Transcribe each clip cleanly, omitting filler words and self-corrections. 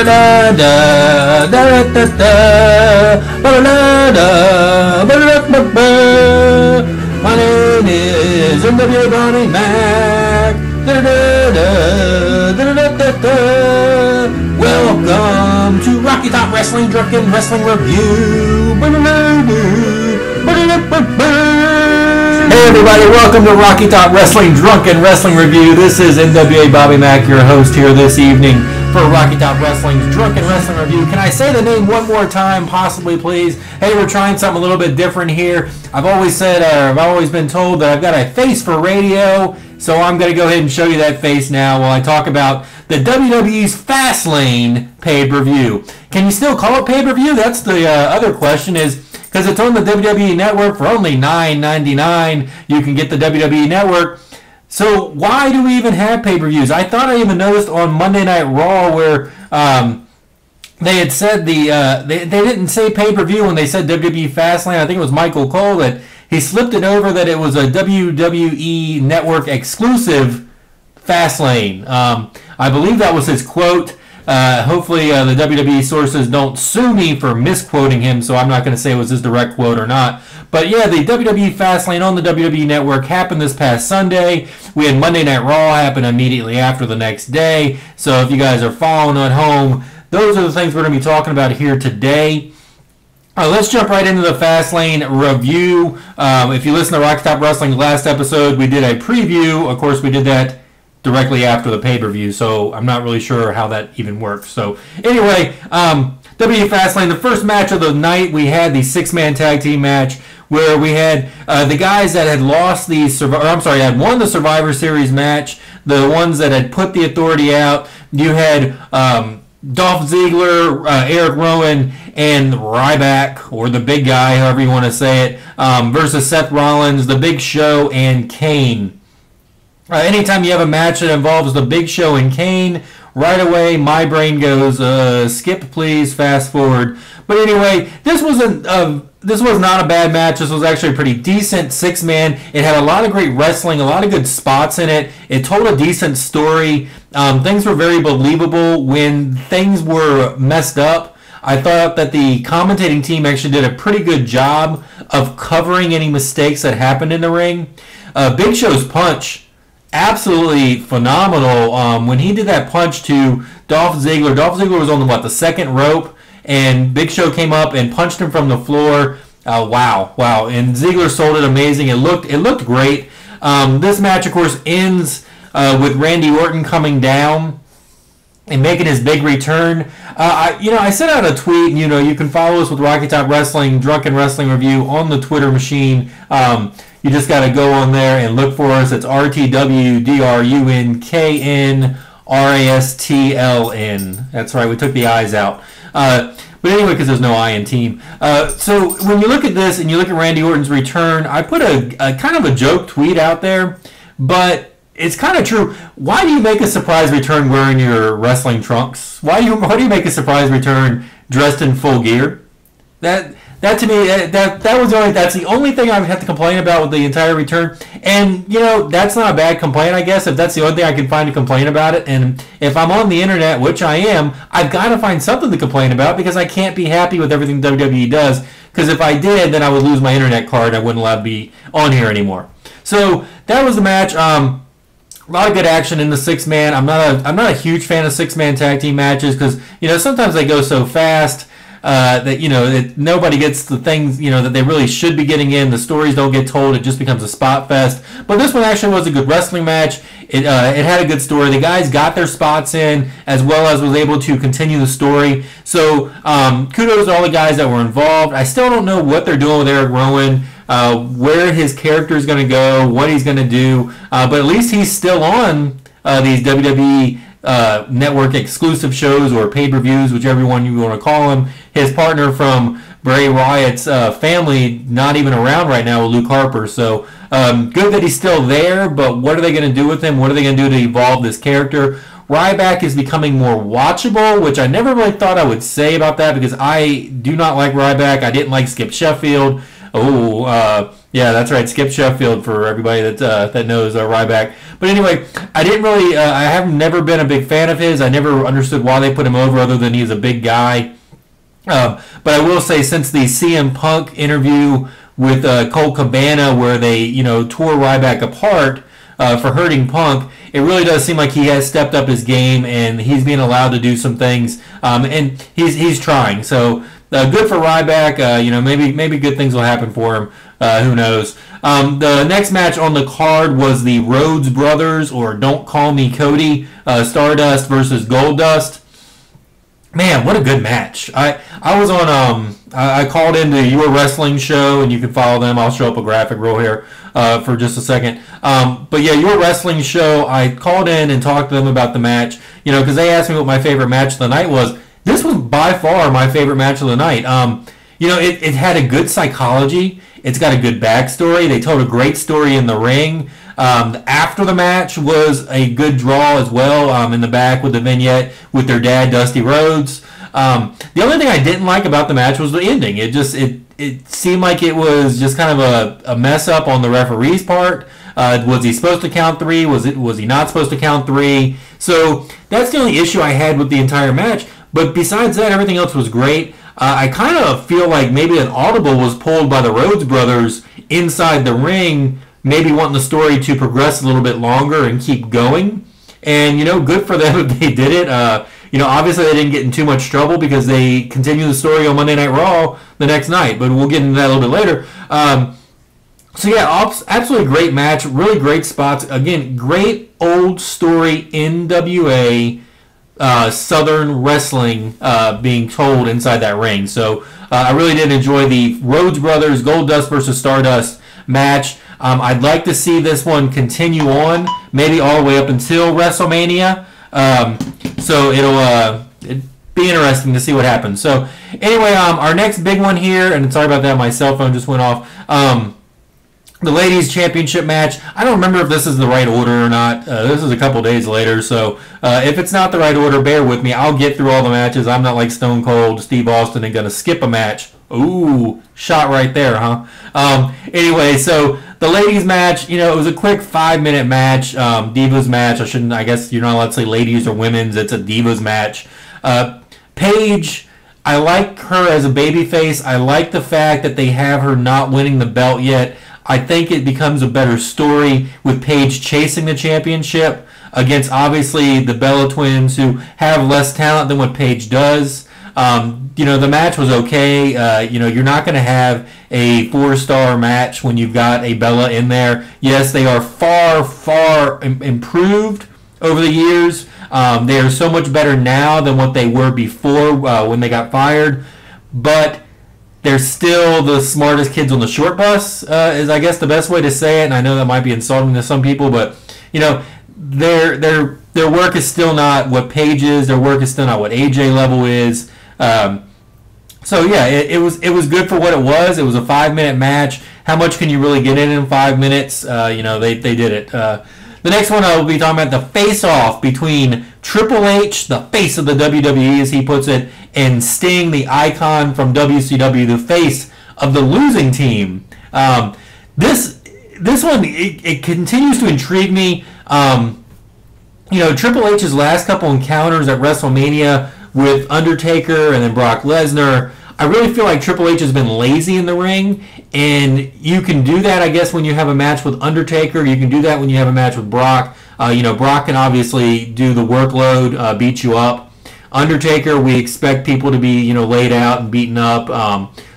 My name is NWA Bobby Mac. Welcome to Rocky Top Wrestling Drunken Wrestling Review. Hey everybody, welcome to Rocky Top Wrestling Drunken Wrestling Review. This is NWA Bobby Mac, your host here this evening for Rocky Top Wrestling's Drunken Wrestling Review. Can I say the name one more time, possibly, please? Hey, we're trying something a little bit different here. I've always been told that I've got a face for radio, so I'm going to go ahead and show you that face now while I talk about the WWE's Fastlane pay-per-view. Can you still call it pay-per-view? That's the other question, is because it's on the WWE Network for only $9.99. You can get the WWE Network. So why do we even have pay-per-views? I thought I even noticed on Monday Night Raw where they had said they didn't say pay-per-view when they said WWE Fastlane. I think it was Michael Cole that he slipped it over that it was a WWE Network exclusive Fastlane. I believe that was his quote. Hopefully the WWE sources don't sue me for misquoting him, so I'm not going to say it was his direct quote or not. But yeah, the WWE Fastlane on the WWE Network happened this past Sunday. We had Monday Night Raw happen immediately after the next day. So if you guys are following at home, those are the things we're going to be talking about here today. Let's jump right into the Fastlane review. If you listen to Rocky Top Wrestling's last episode, we did a preview. Of course, we did that directly after the pay-per-view, so I'm not really sure how that even works. So anyway, WWE Fastlane, the first match of the night, we had the six-man tag team match where we had the guys that had lost the had won the Survivor Series match, the ones that had put the Authority out. You had Dolph Ziggler, Eric Rowan, and Ryback, or the big guy, however you want to say it, versus Seth Rollins, the Big Show, and Kane. Anytime you have a match that involves the Big Show and Kane, right away my brain goes, skip please, fast forward. But anyway, this was not a bad match. This was actually a pretty decent six-man. It had a lot of great wrestling, a lot of good spots in it. It told a decent story. Things were very believable when things were messed up. I thought that the commentating team actually did a pretty good job of covering any mistakes that happened in the ring. Big Show's punch, absolutely phenomenal. When he did that punch to Dolph Ziggler was on the second rope, and Big Show came up and punched him from the floor. Wow. And Ziggler sold it amazing. It looked great. This match, of course, ends with Randy Orton coming down and making his big return. I sent out a tweet, and you can follow us with Rocky Top Wrestling, Drunken Wrestling Review on the Twitter machine. You just got to go on there and look for us. It's rTw DRUNKNRASTLN. That's right, we took the I's out. But anyway, because there's no I in team. So when you look at this and you look at Randy Orton's return, I put a kind of a joke tweet out there, but it's kind of true. Why do you make a surprise return wearing your wrestling trunks? Why do you make a surprise return dressed in full gear? That to me, that's the only thing I have to complain about with the entire return. And, that's not a bad complaint, I guess, if that's the only thing I can find to complain about it. And if I'm on the internet, which I am, I've got to find something to complain about because I can't be happy with everything WWE does. Because if I did, then I would lose my internet card. I wouldn't allow to be on here anymore. So that was the match. A lot of good action in the six-man. I'm not a huge fan of six-man tag team matches because, sometimes they go so fast that nobody gets the things that they really should be getting in. The stories don't get told. It just becomes a spot fest. But this one actually was a good wrestling match. It had a good story. The guys got their spots in as well as was able to continue the story. So kudos to all the guys that were involved. I still don't know what they're doing with Eric Rowan, where his character is going to go, what he's going to do. But at least he's still on these WWE network exclusive shows or pay-per-views, whichever one you want to call them. His partner from Bray Wyatt's family not even around right now with Luke Harper. So good that he's still there, but what are they going to do with him? What are they going to do to evolve this character? Ryback is becoming more watchable, which I never really thought I would say about that because I do not like Ryback. I didn't like Skip Sheffield. Yeah, that's right. Skip Sheffield for everybody that knows Ryback. But anyway, I didn't really. I have never been a big fan of his. I never understood why they put him over, other than he's a big guy. But I will say, since the CM Punk interview with Colt Cabana, where they tore Ryback apart for hurting Punk, it really does seem like he has stepped up his game and he's being allowed to do some things. And he's trying. So good for Ryback. Maybe good things will happen for him. Who knows? The next match on the card was the Rhodes Brothers, or Don't Call Me Cody, Stardust versus Goldust. Man, what a good match! I was on I called into your wrestling show, and you can follow them. I'll show up a graphic real here for just a second. But yeah, your wrestling show. I called in and talked to them about the match. Because they asked me what my favorite match of the night was. This was by far my favorite match of the night. It had a good psychology. It's got a good backstory. They told a great story in the ring. After the match was a good draw as well, in the back with the vignette with their dad, Dusty Rhodes. The only thing I didn't like about the match was the ending. It seemed like it was just kind of a mess up on the referee's part. Was he supposed to count 3? Was he not supposed to count 3? So that's the only issue I had with the entire match. But besides that, everything else was great. I kind of feel like maybe an audible was pulled by the Rhodes Brothers inside the ring, maybe wanting the story to progress a little bit longer and keep going. And, good for them if they did it. Obviously they didn't get in too much trouble because they continued the story on Monday Night Raw the next night. But we'll get into that a little bit later. So, yeah, absolutely great match. Really great spots. Again, great old story NWA Southern wrestling being told inside that ring. So I really did enjoy the Rhodes Brothers Goldust versus Stardust match. I'd like to see this one continue on, maybe all the way up until WrestleMania. So it'll be interesting to see what happens. So anyway, our next big one here, and sorry about that, my cell phone just went off. The ladies championship match. I don't remember if this is the right order or not. This is a couple days later, so if it's not the right order, bear with me. I'll get through all the matches. I'm not like Stone Cold Steve Austin and going to skip a match. Ooh, shot right there, huh? Anyway, so the ladies match, it was a quick 5-minute match, Divas match. I guess you're not allowed to say ladies or women's. It's a Divas match. Paige, I like her as a babyface. I like the fact that they have her not winning the belt yet. I think it becomes a better story with Paige chasing the championship against, obviously, the Bella Twins, who have less talent than what Paige does. The match was okay. You're not going to have a 4-star match when you've got a Bella in there. Yes, they are far, far improved over the years. They are so much better now than what they were before when they got fired. But they're still the smartest kids on the short bus, is I guess the best way to say it. And I know that might be insulting to some people, but their work is still not what Paige is. Their work is still not what AJ level is. So yeah, it was good for what it was. It was a 5-minute match. How much can you really get in 5 minutes? They did it. The next one I will be talking about, the face-off between Triple H, the face of the WWE as he puts it, and Sting, the icon from WCW, the face of the losing team. This one, it continues to intrigue me. Triple H's last couple encounters at WrestleMania with Undertaker and then Brock Lesnar, I really feel like Triple H has been lazy in the ring, and you can do that, I guess, when you have a match with Undertaker. You can do that when you have a match with Brock. Brock can obviously do the workload, beat you up. Undertaker, we expect people to be, laid out and beaten up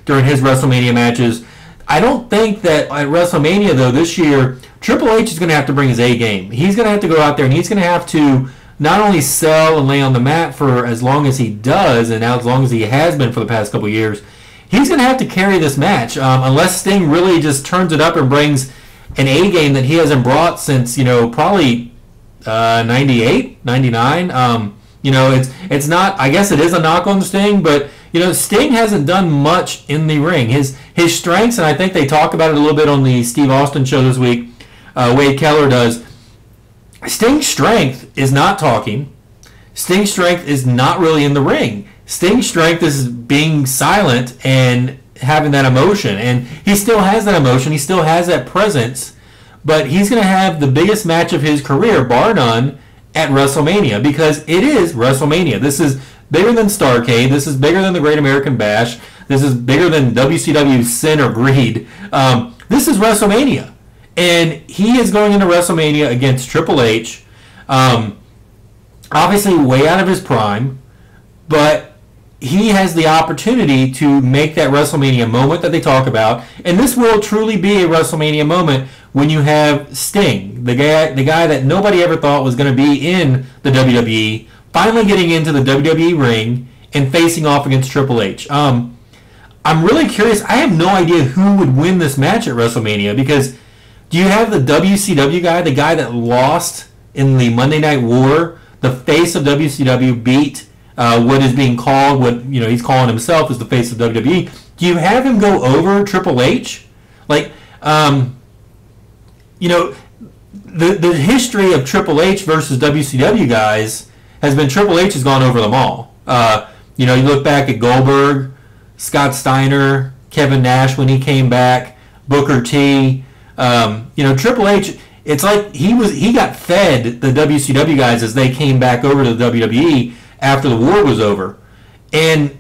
during his WrestleMania matches. I don't think that at WrestleMania, though, this year, Triple H is going to have to bring his A game. He's going to have to go out there, and he's going to have to not only sell and lay on the mat for as long as he does, and as long as he has been for the past couple years, he's going to have to carry this match. Unless Sting really just turns it up and brings an A game that he hasn't brought since, probably 98, 99. It's not, I guess it is a knock on Sting, but, Sting hasn't done much in the ring. His strengths, and I think they talk about it a little bit on the Steve Austin show this week, Wade Keller does. Sting's strength is not talking. Sting's strength is not really in the ring. Sting's strength is being silent and having that emotion, and he still has that emotion. He still has that presence, but he's going to have the biggest match of his career, bar none, at WrestleMania, because it is WrestleMania. This is bigger than Starrcade. This is bigger than the Great American Bash. This is bigger than WCW Sin or Greed. This is WrestleMania, and he is going into WrestleMania against Triple H. Obviously, way out of his prime, but he has the opportunity to make that WrestleMania moment that they talk about, and this will truly be a WrestleMania moment when you have Sting, the guy that nobody ever thought was going to be in the WWE, finally getting into the WWE ring and facing off against Triple H. I'm really curious. I have no idea who would win this match at WrestleMania, because do you have the WCW guy, the guy that lost in the Monday Night War, the face of WCW, beat what is being called, what he's calling himself as the face of WWE. Do you have him go over Triple H? Like, the history of Triple H versus WCW guys has been Triple H has gone over them all. You look back at Goldberg, Scott Steiner, Kevin Nash when he came back, Booker T. Triple H. It's like he got fed the WCW guys as they came back over to the WWE after the war was over. And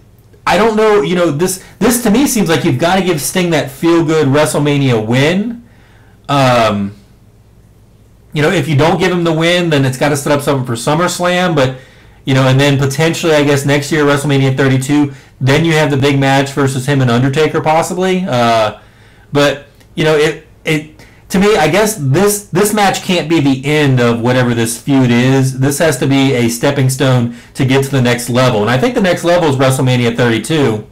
I don't know, this to me seems like you've got to give Sting that feel-good WrestleMania win. If you don't give him the win, then it's got to set up something for SummerSlam, but, and then potentially, I guess, next year, WrestleMania 32, then you have the big match versus him and Undertaker, possibly. But, to me, I guess this match can't be the end of whatever this feud is. This has to be a stepping stone to get to the next level. And I think the next level is WrestleMania 32.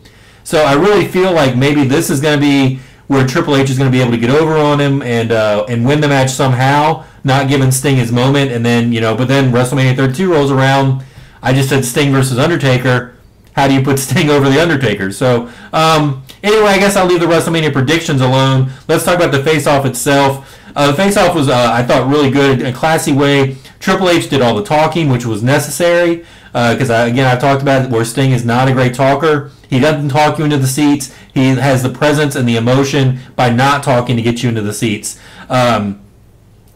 So I really feel like maybe this is going to be where Triple H is going to be able to get over on him and win the match somehow, not giving Sting his moment. And then, but then WrestleMania 32 rolls around. I just said Sting versus Undertaker. How do you put Sting over the Undertaker? So, anyway, I guess I'll leave the WrestleMania predictions alone. Let's talk about the face-off itself. The face-off was, I thought, really good in a classy way. Triple H did all the talking, which was necessary, because, I've talked about it, where Sting is not a great talker. He doesn't talk you into the seats. He has the presence and the emotion by not talking to get you into the seats. The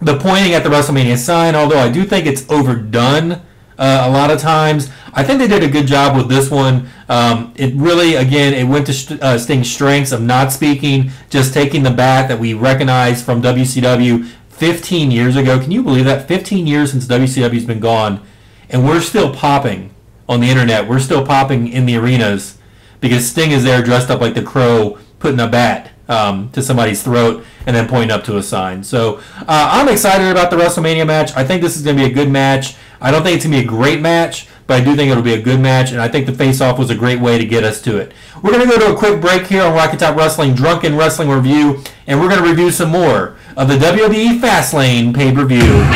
pointing at the WrestleMania sign, although I do think it's overdone a lot of times, I think they did a good job with this one. It really, again, it went to Sting's strengths of not speaking, just taking the bat that we recognized from WCW 15 years ago. Can you believe that? 15 years since WCW's been gone, and we're still popping on the internet. We're still popping in the arenas because Sting is there dressed up like the Crow, putting a bat to somebody's throat and then pointing up to a sign. So I'm excited about the WrestleMania match. I think this is going to be a good match. I don't think it's going to be a great match, but I do think it'll be a good match, and I think the face-off was a great way to get us to it. We're going to go to a quick break here on Rocky Top Wrestling Drunken Wrestling Review, and we're going to review some more of the WWE Fastlane pay-per-view.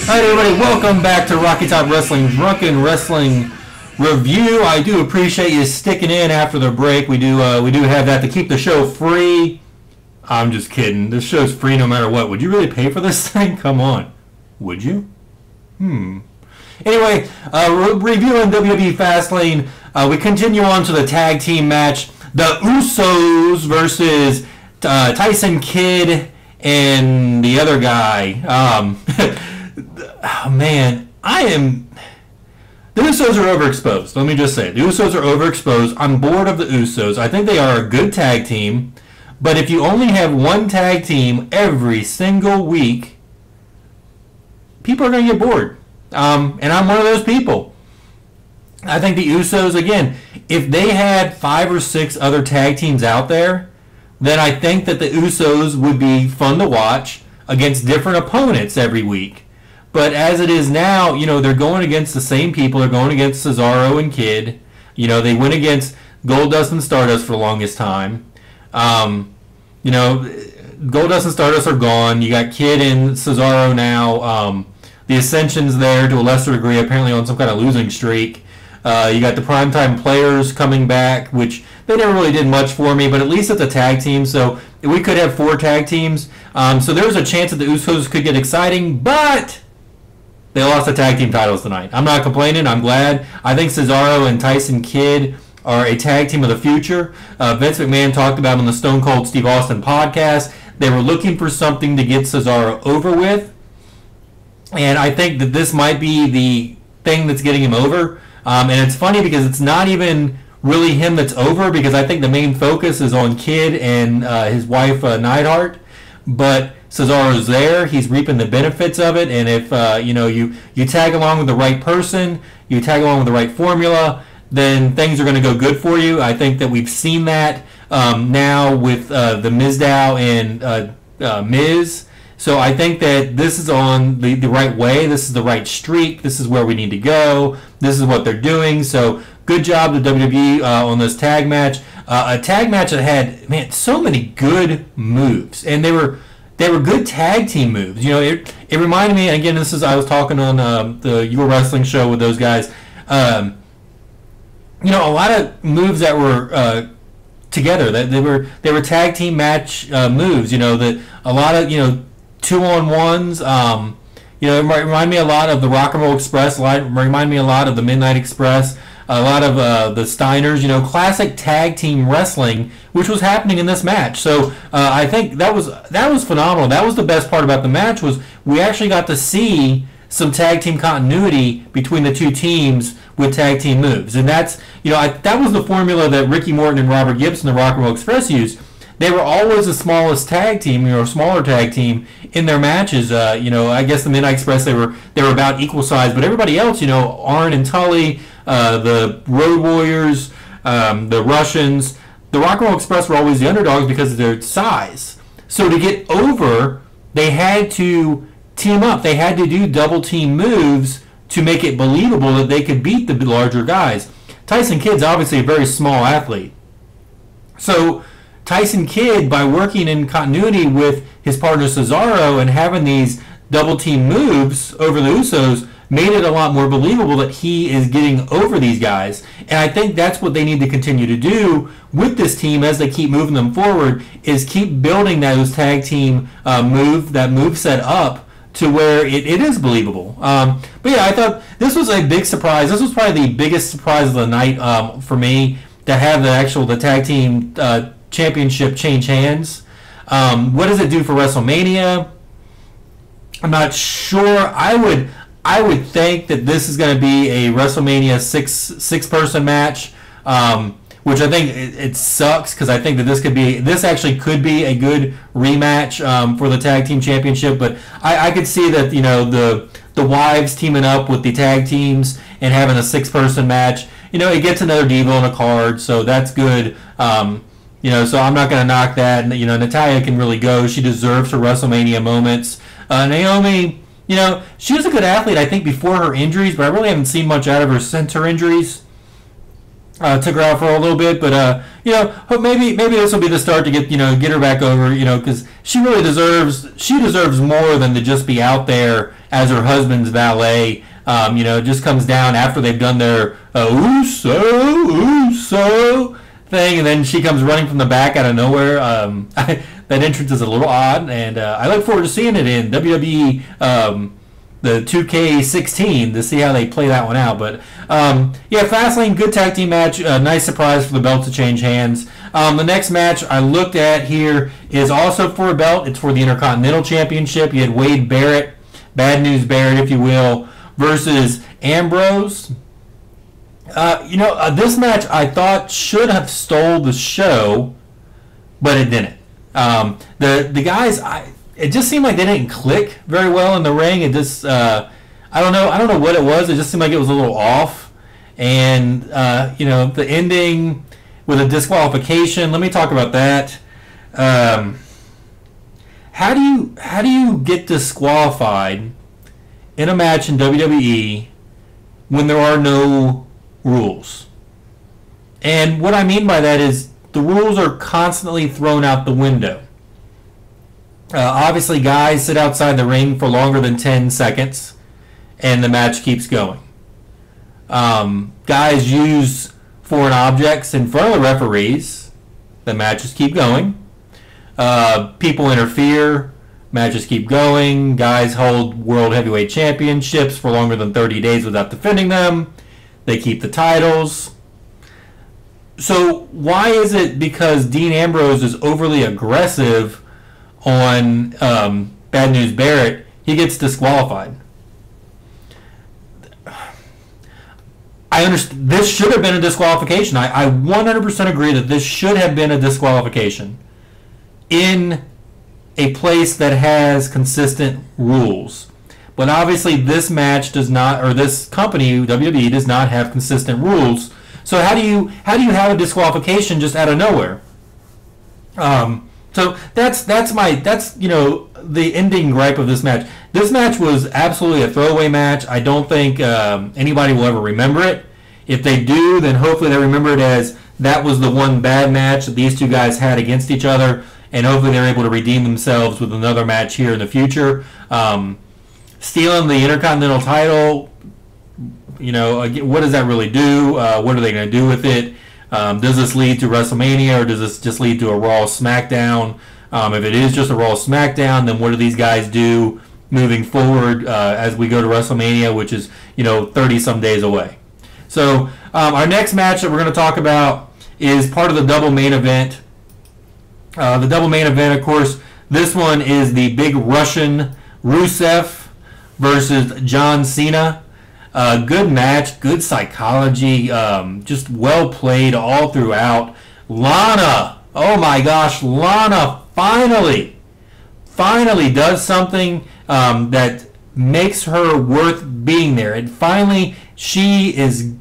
Alright everybody, welcome back to Rocky Top Wrestling Drunken Wrestling Review. I do appreciate you sticking in after the break. We do have that to keep the show free. I'm just kidding. This show's free no matter what. Would you really pay for this thing? Come on. Would you? Anyway, reviewing WWE Fastlane, we continue on to the tag team match. The Usos versus Tyson Kidd and the other guy. Oh, man, the Usos are overexposed. Let me just say, the Usos are overexposed. I'm bored of the Usos. I think they are a good tag team, but if you only have one tag team every single week, people are going to get bored. And I'm one of those people. I think the Usos, again, if they had 5 or 6 other tag teams out there, then I think that the Usos would be fun to watch against different opponents every week. But as it is now, they're going against the same people. They're going against Cesaro and Kidd. They went against Goldust and Stardust for the longest time. Goldust and Stardust are gone. You got Kidd and Cesaro now. The Ascension's there to a lesser degree, apparently on some kind of losing streak. You got the Primetime Players coming back, which they never really did much for me, but at least it's a tag team, so we could have 4 tag teams. So there's a chance that the Usos could get exciting, but they lost the tag team titles tonight. I'm not complaining. I'm glad. I think Cesaro and Tyson Kidd are a tag team of the future. Vince McMahon talked about on the Stone Cold Steve Austin podcast. They were looking for something to get Cesaro over with, and I think that this might be the thing that's getting him over. And it's funny because it's not even really him that's over, because I think the main focus is on Kidd and his wife Neidhart. But Cesaro's there; he's reaping the benefits of it. And if you tag along with the right person, you tag along with the right formula, then things are going to go good for you. I think that we've seen that now with the Mizdow and Miz. So I think that this is on the right way. This is the right streak. This is where we need to go. This is what they're doing. So good job to WWE on this tag match. A tag match that had, so many good moves, and they were good tag team moves. It reminded me. Again, I was talking on the Your Wrestling show with those guys. A lot of moves that were together. That they were tag team match moves. That a lot of 2-on-1s. It remind me a lot of the Rock and Roll Express. Remind me a lot of the Midnight Express. A lot of the Steiners. Classic tag team wrestling, which was happening in this match. So I think that was phenomenal. That was the best part about the match, was we actually got to see some tag team continuity between the two teams with tag team moves, and that's that was the formula that Ricky Morton and Robert Gibson, the Rock and Roll Express, used. They were always the smallest tag team, smaller tag team in their matches. I guess the Midnight Express, they were about equal size, but everybody else, Arn and Tully, the Road Warriors, the Russians, the Rock and Roll Express were always the underdogs because of their size. So to get over, they had to team up. They had to do double team moves to make it believable that they could beat the larger guys. Tyson Kidd's obviously a very small athlete. So Tyson Kidd, by working in continuity with his partner Cesaro and having these double team moves over the Usos, made it a lot more believable that he is getting over these guys. And I think that's what they need to continue to do with this team as they keep moving them forward, is keep building those tag team move set up to where it is believable. But yeah, I thought this was a big surprise. This was probably the biggest surprise of the night for me, to have the tag team championship change hands. What does it do for WrestleMania? I'm not sure. I would think that this is going to be a WrestleMania six person match, which I think it sucks, because I think that this actually could be a good rematch for the tag team championship. But I could see that the wives teaming up with the tag teams and having a 6-person match. It gets another diva on a card, so that's good. So I'm not going to knock that. Natalya can really go. She deserves her WrestleMania moments. Naomi, she was a good athlete, I think, before her injuries, but I really haven't seen much out of her since her injuries. Took her out for a little bit, but maybe this will be the start to get her back over, because she really deserves more than to just be out there as her husband's valet. It just comes down after they've done their Uso thing, and then she comes running from the back out of nowhere. That entrance is a little odd, and I look forward to seeing it in WWE the 2K16 to see how they play that one out. But Fastlane, good tag team match. Nice surprise for the belt to change hands. The next match I looked at here is also for a belt. It's for the Intercontinental Championship. You had Wade Barrett, Bad News Barrett, if you will, versus Ambrose. This match I thought should have stole the show, but it didn't. The guys, it just seemed like they didn't click very well in the ring. It just, I don't know what it was. It just seemed like it was a little off. And the ending with a disqualification. Let me talk about that. How do you get disqualified in a match in WWE when there are no rules? And what I mean by that is the rules are constantly thrown out the window. Obviously, guys sit outside the ring for longer than 10 seconds. and the match keeps going. Guys use foreign objects in front of the referees. The matches keep going. People interfere. Matches keep going. Guys hold World Heavyweight Championships for longer than 30 days without defending them. They keep the titles. So why is it because Dean Ambrose is overly aggressive on Bad News Barrett, he gets disqualified? I understand this should have been a disqualification. I 100% agree that this should have been a disqualification in a place that has consistent rules. But obviously this match does not, or this company, WWE, does not have consistent rules. So how do you have a disqualification just out of nowhere? So that's the ending gripe of this match. This match was absolutely a throwaway match. I don't think anybody will ever remember it. If they do, then hopefully they remember it as that was the one bad match that these two guys had against each other, and hopefully they're able to redeem themselves with another match here in the future. Stealing the Intercontinental title, what does that really do? What are they going to do with it? Does this lead to WrestleMania, or does this just lead to a Raw SmackDown? If it is just a Raw SmackDown, then what do these guys do moving forward as we go to WrestleMania, which is 30-some days away? So our next match that we're going to talk about is part of the double main event. The double main event, of course, this one is the big Russian Rusev versus John Cena. Good match, good psychology, just well played all throughout. Lana, oh my gosh, Lana finally does something that makes her worth being there. And finally, she is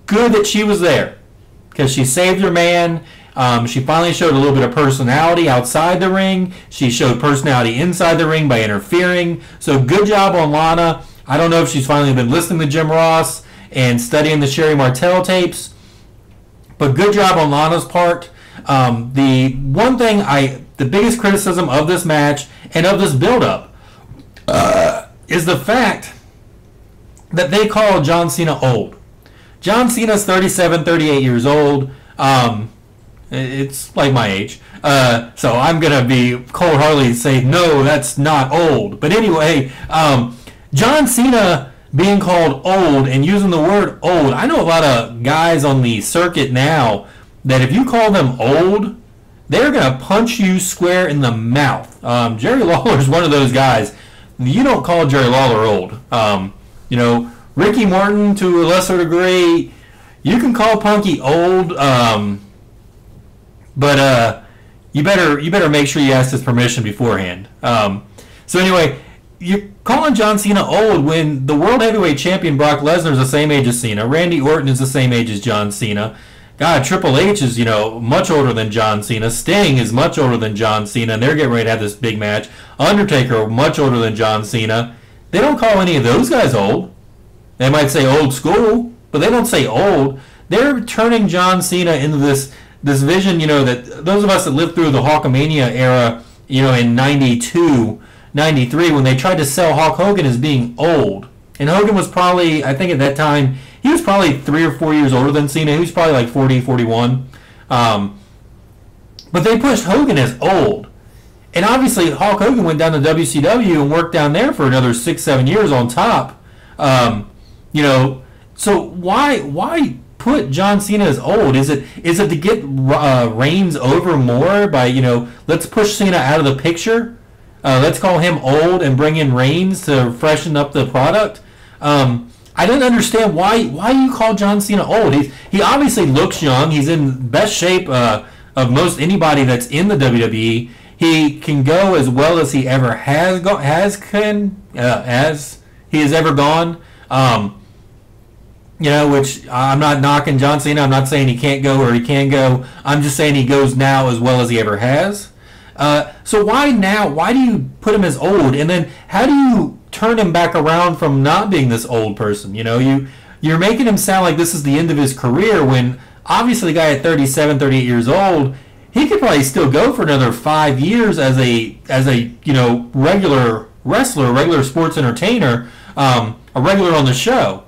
good that she was there because she saved her man. She finally showed a little bit of personality outside the ring. She showed personality inside the ring by interfering. So good job on Lana. I don't know if she's finally been listening to Jim Ross and studying the Sherry Martel tapes, but good job on Lana's part. The biggest criticism of this match and of this build-up is the fact that they call John Cena old. John Cena's 37, 38 years old. It's like my age. So I'm going to be cold-heartedly say, no, that's not old. But anyway, John Cena being called old and using the word old, I know a lot of guys on the circuit now that if you call them old, they're going to punch you square in the mouth. Jerry Lawler is one of those guys. You don't call Jerry Lawler old. Ricky Morton, to a lesser degree, you can call Punky old, but you better make sure you ask his permission beforehand. So anyway, you're calling John Cena old when the World Heavyweight Champion Brock Lesnar is the same age as Cena. Randy Orton is the same age as John Cena. God, Triple H is, much older than John Cena. Sting is much older than John Cena, and they're getting ready to have this big match. Undertaker, much older than John Cena. They don't call any of those guys old. They might say old school, but they don't say old. They're turning John Cena into this vision, that those of us that lived through the Hulkamania era, in 92, 93, when they tried to sell Hulk Hogan as being old. And Hogan was probably, I think at that time, he was probably 3 or 4 years older than Cena. He was probably like 40, 41. But they pushed Hogan as old. And obviously, Hulk Hogan went down to WCW and worked down there for another 6, 7 years on top. So why put John Cena as old? Is it to get Reigns over more by, let's push Cena out of the picture? Let's call him old and bring in Reigns to freshen up the product. I don't understand why you call John Cena old. He obviously looks young. He's in best shape of most anybody that's in the WWE. He can go as well as he ever has he has ever gone. Which I'm not knocking John Cena. I'm not saying he can't go or he can go. I'm just saying he goes now as well as he ever has. So why now? Why do you put him as old? And then how do you turn him back around from not being this old person? You're making him sound like this is the end of his career when obviously the guy at 37, 38 years old, he could probably still go for another 5 years as a regular wrestler, regular sports entertainer. a regular on the show.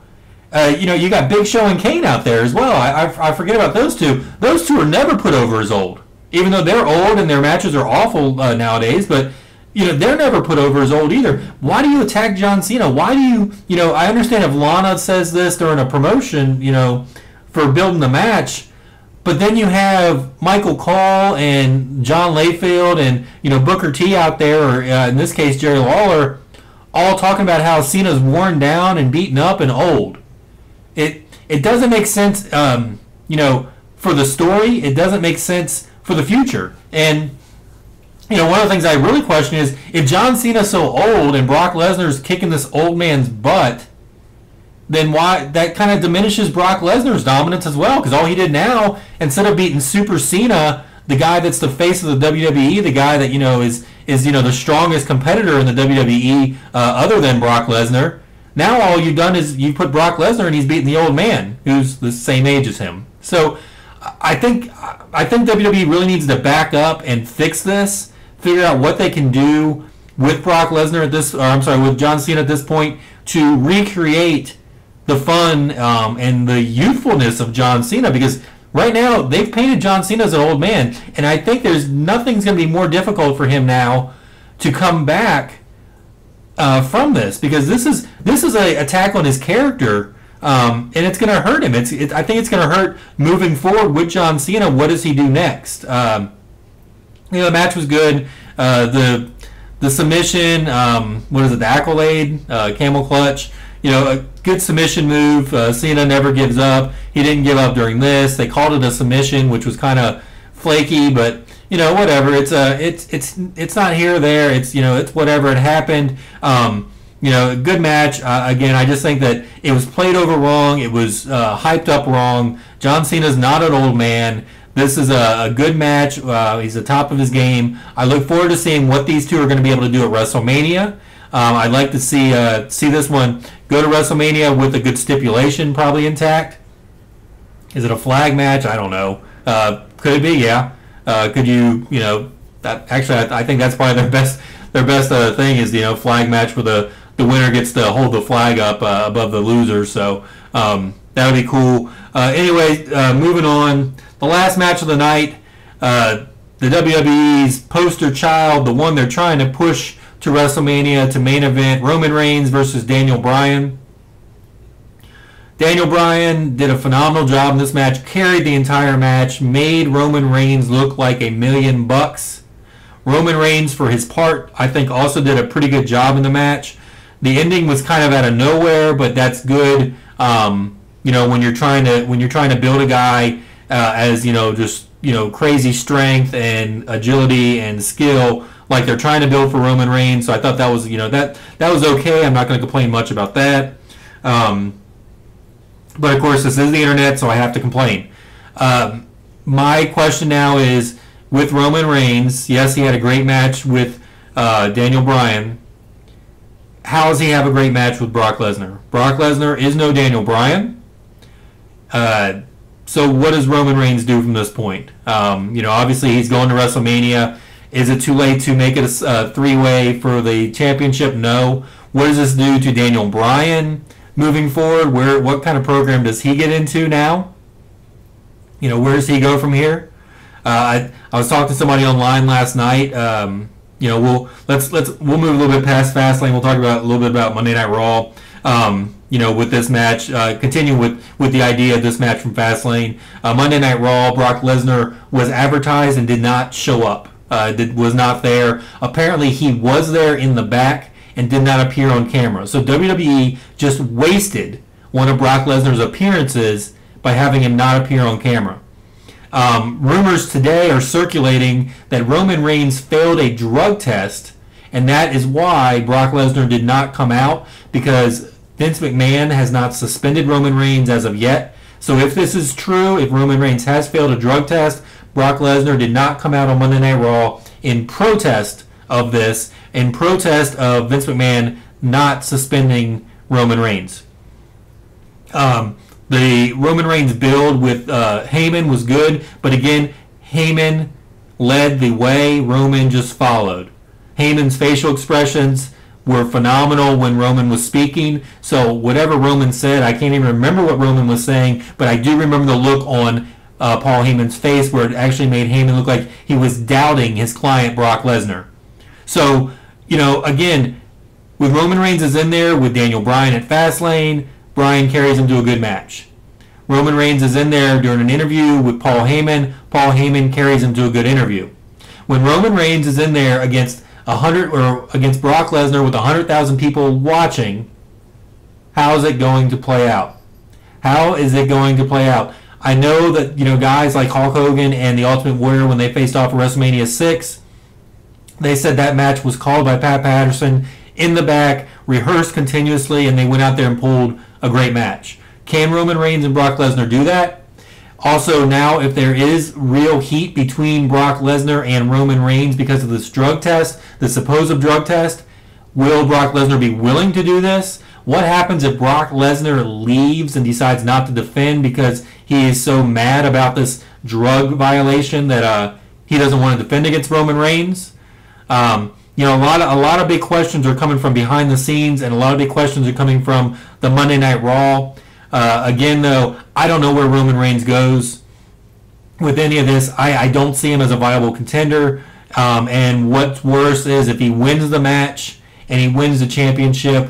You got Big Show and Kane out there as well. I forget about those two. Those two are never put over as old, even though they're old and their matches are awful nowadays. But they're never put over as old either. Why do you attack John Cena? Why do you? I understand if Lana says this during a promotion, for building the match, but then you have Michael Cole and John Layfield and Booker T out there, or in this case Jerry Lawler, all talking about how Cena's worn down and beaten up and old. It doesn't make sense, for the story. It doesn't make sense for the future. And, one of the things I really question is, if John Cena's so old and Brock Lesnar's kicking this old man's butt, then why that kind of diminishes Brock Lesnar's dominance as well? Because all he did now, instead of beating Super Cena, the guy that's the face of the WWE, the guy that, is the strongest competitor in the WWE other than Brock Lesnar, now all you've done is you put Brock Lesnar and he's beating the old man who's the same age as him. So I think WWE really needs to back up and fix this, figure out what they can do with Brock Lesnar with John Cena at this point to recreate the fun and the youthfulness of John Cena, because right now they've painted John Cena as an old man, and I think nothing's going to be more difficult for him now to come back from this, because this is an attack on his character, and it's going to hurt him. I think it's going to hurt moving forward with John Cena. What does he do next? The match was good. The submission, the accolade, camel clutch. A good submission move. Cena never gives up. He didn't give up during this. They called it a submission, which was kind of flaky, but whatever. It's not here or there. It's whatever. It happened. Good match. Again, I just think that it was played over wrong. It was hyped up wrong. John Cena's not an old man. This is a good match. He's the top of his game. I look forward to seeing what these two are going to be able to do at WrestleMania. I'd like to see this one go to WrestleMania with a good stipulation probably intact. Is it a flag match? I don't know. Could it be? Yeah. Could you? I think that's probably their best thing is flag match where the winner gets to hold the flag up above the loser. So that would be cool. Anyway, moving on. The last match of the night, the WWE's poster child, the one they're trying to push to WrestleMania to main event, Roman Reigns versus Daniel Bryan. Daniel Bryan did a phenomenal job in this match, carried the entire match, made Roman Reigns look like $1 million. Roman Reigns, for his part, I think also did a pretty good job in the match. The ending was kind of out of nowhere, but that's good. When you're trying to build a guy as crazy strength and agility and skill, like they're trying to build for Roman Reigns. So I thought that was that was okay. I'm not going to complain much about that. But of course, this is the internet, so I have to complain. My question now is, with Roman Reigns, yes, he had a great match with Daniel Bryan. How does he have a great match with Brock Lesnar? Brock Lesnar is no Daniel Bryan. So what does Roman Reigns do from this point? Obviously he's going to WrestleMania. Is it too late to make it a three-way for the championship? No. What does this do to Daniel Bryan moving forward? What kind of program does he get into now? Where does he go from here? I was talking to somebody online last night. We'll move a little bit past Fastlane. We'll talk about a little bit about Monday Night Raw. With this match, continue with the idea of this match from Fastlane. Monday Night Raw, Brock Lesnar was advertised and did not show up. Was not there. Apparently, he was there in the back and did not appear on camera. So WWE just wasted one of Brock Lesnar's appearances by having him not appear on camera. Rumors today are circulating that Roman Reigns failed a drug test, and that is why Brock Lesnar did not come out, because Vince McMahon has not suspended Roman Reigns as of yet. So if this is true, if Roman Reigns has failed a drug test, Brock Lesnar did not come out on Monday Night Raw in protest of this, in protest of Vince McMahon not suspending Roman Reigns. The Roman Reigns build with Heyman was good, but again, Heyman led the way, Roman just followed. Heyman's facial expressions were phenomenal when Roman was speaking. So whatever Roman said, I can't even remember what Roman was saying, but I do remember the look on Paul Heyman's face where it actually made Heyman look like he was doubting his client Brock Lesnar. So, again, with Roman Reigns is in there with Daniel Bryan at Fastlane, Bryan carries him to a good match. Roman Reigns is in there during an interview with Paul Heyman carries him to a good interview. When Roman Reigns is in there against against Brock Lesnar with 100,000 people watching, how is it going to play out? How is it going to play out? I know that guys like Hulk Hogan and the Ultimate Warrior, when they faced off at WrestleMania 6, they said that match was called by Pat Patterson in the back, rehearsed continuously, and they went out there and pulled a great match. Can Roman Reigns and Brock Lesnar do that? Also, now, if there is real heat between Brock Lesnar and Roman Reigns because of this drug test, the supposed drug test, will Brock Lesnar be willing to do this? What happens if Brock Lesnar leaves and decides not to defend because he is so mad about this drug violation that he doesn't want to defend against Roman Reigns? A lot of big questions are coming from behind the scenes, and a lot of big questions are coming from the Monday Night Raw. Again, though, I don't know where Roman Reigns goes with any of this. I don't see him as a viable contender. And what's worse is if he wins the match and he wins the championship,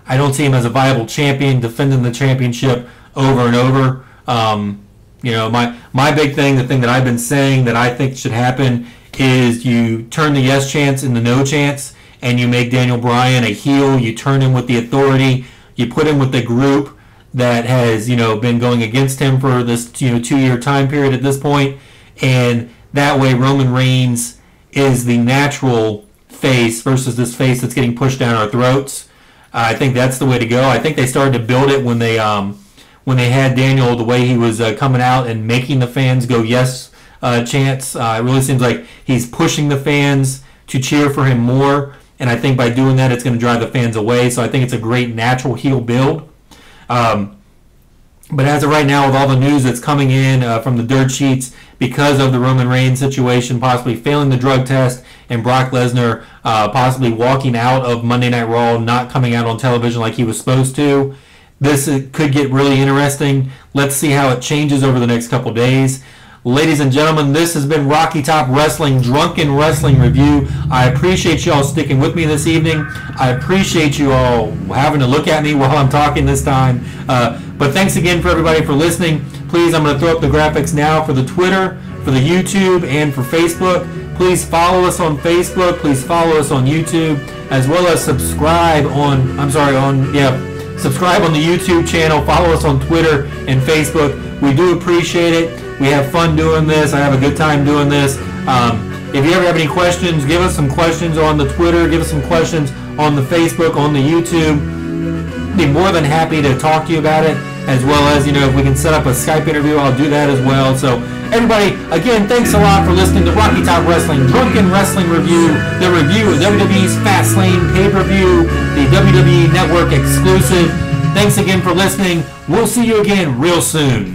I don't see him as a viable champion defending the championship over and over. My big thing, the thing that I've been saying that I think should happen is you turn the yes chance into no chance, and you make Daniel Bryan a heel. You turn him with the authority. You put him with the group that has, been going against him for this, 2-year time period at this point. And that way Roman Reigns is the natural face versus this face that's getting pushed down our throats. I think that's the way to go. I think they started to build it when they had Daniel, the way he was coming out and making the fans go yes chants. It really seems like he's pushing the fans to cheer for him more. And I think by doing that, it's going to drive the fans away. So I think it's a great natural heel build. But as of right now, with all the news that's coming in from the dirt sheets, because of the Roman Reigns situation possibly failing the drug test and Brock Lesnar possibly walking out of Monday Night Raw, not coming out on television like he was supposed to, this could get really interesting. Let's see how it changes over the next couple days. Ladies and gentlemen, this has been Rocky Top Wrestling Drunken Wrestling Review. I appreciate you all sticking with me this evening. I appreciate you all having to look at me while I'm talking this time. But thanks again for everybody for listening. Please, I'm going to throw up the graphics now for the Twitter, for the YouTube, and for Facebook. Please follow us on Facebook. Please follow us on YouTube, as well as subscribe subscribe on the YouTube channel. Follow us on Twitter and Facebook. We do appreciate it. We have fun doing this. I have a good time doing this. If you ever have any questions, give us some questions on the Twitter. Give us some questions on the Facebook, on the YouTube. Be more than happy to talk to you about it, as well as, if we can set up a Skype interview, I'll do that as well. So, everybody, again, thanks a lot for listening to Rocky Top Wrestling Drunken Wrestling Review, the review of WWE's Fastlane pay-per-view, the WWE Network exclusive. Thanks again for listening. We'll see you again real soon.